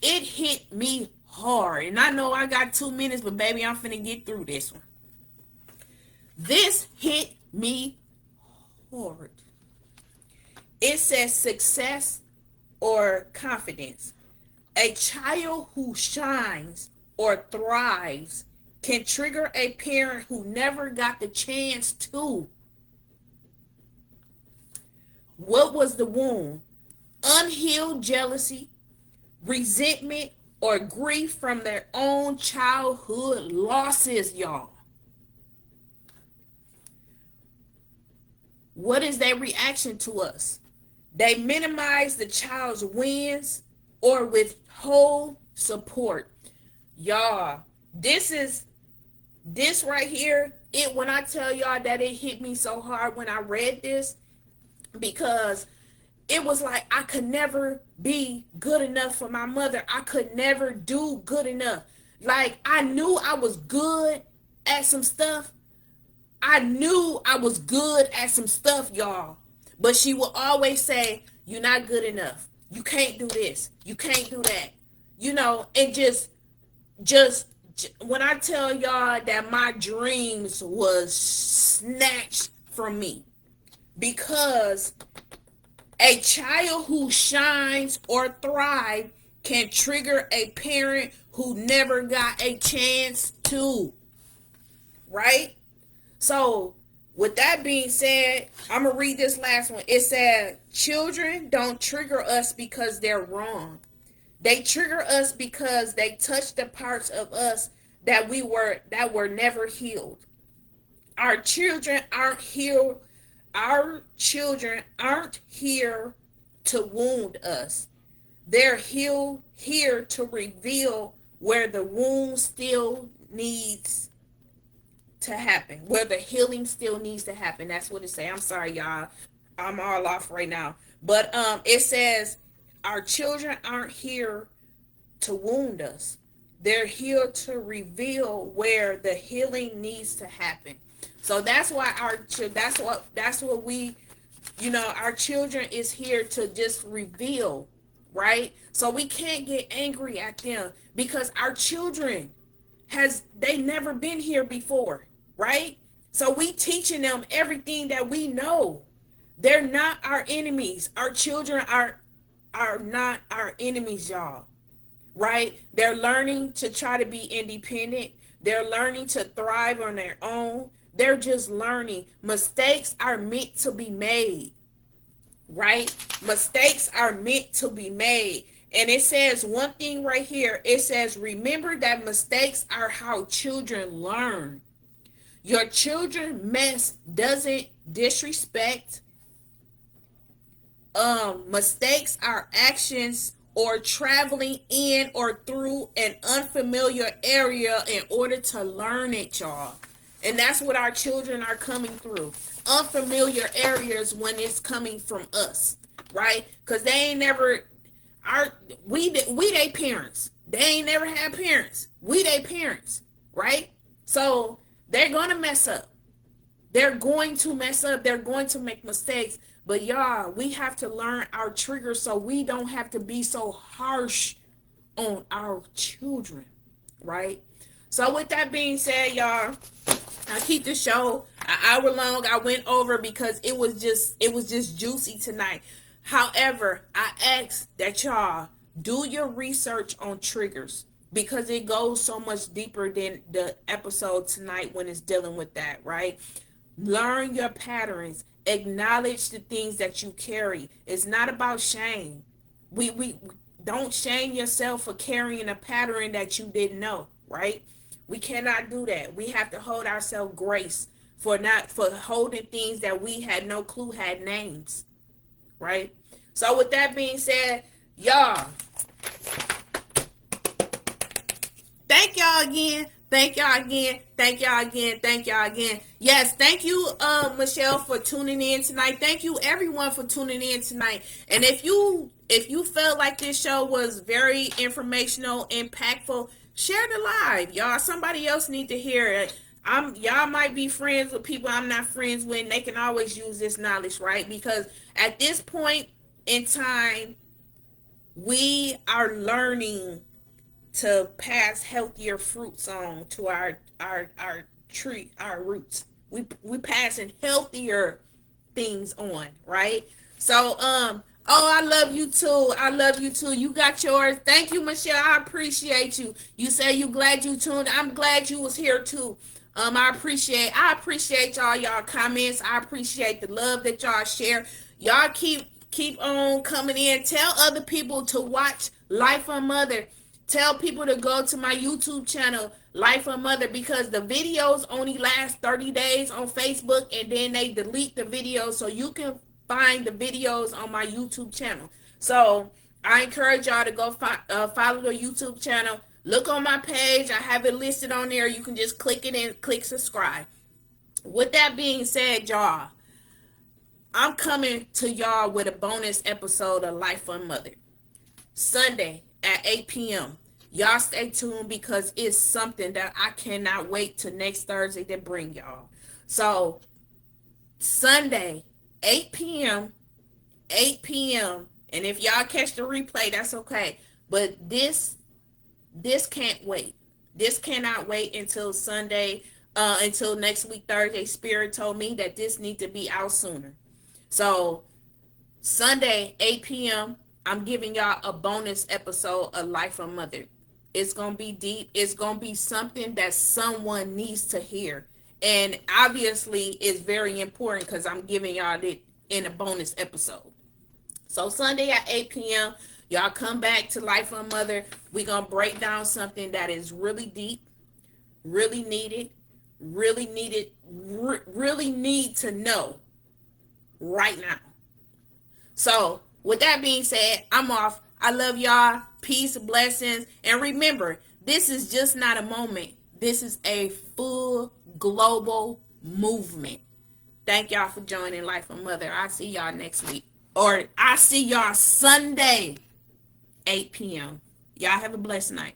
it hit me hard. And I know I got 2 minutes, but baby, I'm finna get through this one. This hit me hard. It says success or confidence. A child who shines or thrives can trigger a parent who never got the chance to. What was the wound? Unhealed jealousy, resentment, or grief from their own childhood losses, y'all. What is their reaction to us? They minimize the child's wins or withhold support. Y'all, this right here, when I tell y'all that it hit me so hard when I read this, because it was like I could never be good enough for my mother. I could never do good enough. Like, I knew I was good at some stuff. I knew I was good at some stuff, y'all. But she will always say, you're not good enough. You can't do this. You can't do that. And just when I tell y'all that my dreams was snatched from me, because a child who shines or thrives can trigger a parent who never got a chance to, right? So, with that being said, I'm going to read this last one. It said, children don't trigger us because they're wrong. They trigger us because they touch the parts of us that were never healed. Our children aren't here. Our children aren't here to wound us. They're here to reveal where the wound still needs to happen, where the healing still needs to happen. That's what it say. I'm sorry, y'all. I'm all off right now. But it says our children aren't here to wound us. They're here to reveal where the healing needs to happen. So that's why that's what we, our children is here to just reveal, right? So we can't get angry at them because our children they never been here before, right? So we teaching them everything that we know. They're not our enemies. Our children are not our enemies, y'all. Right? They're learning to try to be independent. They're learning to thrive on their own. They're just learning. Mistakes are meant to be made. Right? Mistakes are meant to be made. And it says one thing right here. It says, remember that mistakes are how children learn. Your children mess doesn't disrespect. Mistakes are actions or traveling in or through an unfamiliar area in order to learn it, y'all. And that's what our children are coming through. Unfamiliar areas when it's coming from us, right? Because they ain't never, we they parents. They ain't never had parents. We they parents, right? So they're going to mess up. They're going to mess up. They're going to make mistakes. But y'all, we have to learn our triggers so we don't have to be so harsh on our children, right? So with that being said, y'all, I keep the show an hour long. I went over because it was just juicy tonight. However, I ask that y'all do your research on triggers because it goes so much deeper than the episode tonight when it's dealing with that, right? Learn your patterns. Acknowledge the things that you carry. It's not about shame. We don't shame yourself for carrying a pattern that you didn't know, right? We cannot do that. We have to hold ourselves grace for holding things that we had no clue had names, right? So with that being said, y'all, thank y'all again. Thank y'all again. Thank y'all again. Thank y'all again. Yes, thank you, Michelle, for tuning in tonight. Thank you, everyone, for tuning in tonight. And if you felt like this show was very informational, impactful, share the live, y'all. Somebody else need to hear it. Y'all might be friends with people I'm not friends with. And they can always use this knowledge, right? Because at this point in time, we are learning to pass healthier fruits on to our tree, our roots. We passing healthier things on, right? So I love you too. I love you too. You got yours. Thank you, Michelle. I appreciate you. You say you glad you tuned. I'm glad you was here too. I appreciate y'all comments. I appreciate the love that y'all share. Y'all keep on coming in. Tell other people to watch Life UnMothered. Tell people to go to my YouTube channel, Life UnMothered, because the videos only last 30 days on Facebook, and then they delete the videos, so you can find the videos on my YouTube channel. So I encourage y'all to go follow the YouTube channel. Look on my page. I have it listed on there. You can just click it and click subscribe. With that being said, y'all, I'm coming to y'all with a bonus episode of Life UnMothered. Sunday at 8 p.m. Y'all stay tuned because it's something that I cannot wait till next Thursday to bring y'all. So Sunday, 8 p.m. 8 p.m. And if y'all catch the replay, that's okay. But this can't wait. This cannot wait until Sunday, until next week, Thursday. Spirit told me that this needs to be out sooner. So Sunday, 8 p.m., I'm giving y'all a bonus episode of Life UnMothered. It's going to be deep. It's going to be something that someone needs to hear. And obviously, it's very important because I'm giving y'all it in a bonus episode. So Sunday at 8 p.m., y'all come back to Life UnMothered. We're going to break down something that is really deep, really needed, really need to know right now. So with that being said, I'm off. I love y'all. Peace, blessings. And remember, this is just not a moment. This is a full global movement. Thank y'all for joining Life UnMothered. I'll see y'all next week. Or I'll see y'all Sunday, 8 p.m. Y'all have a blessed night.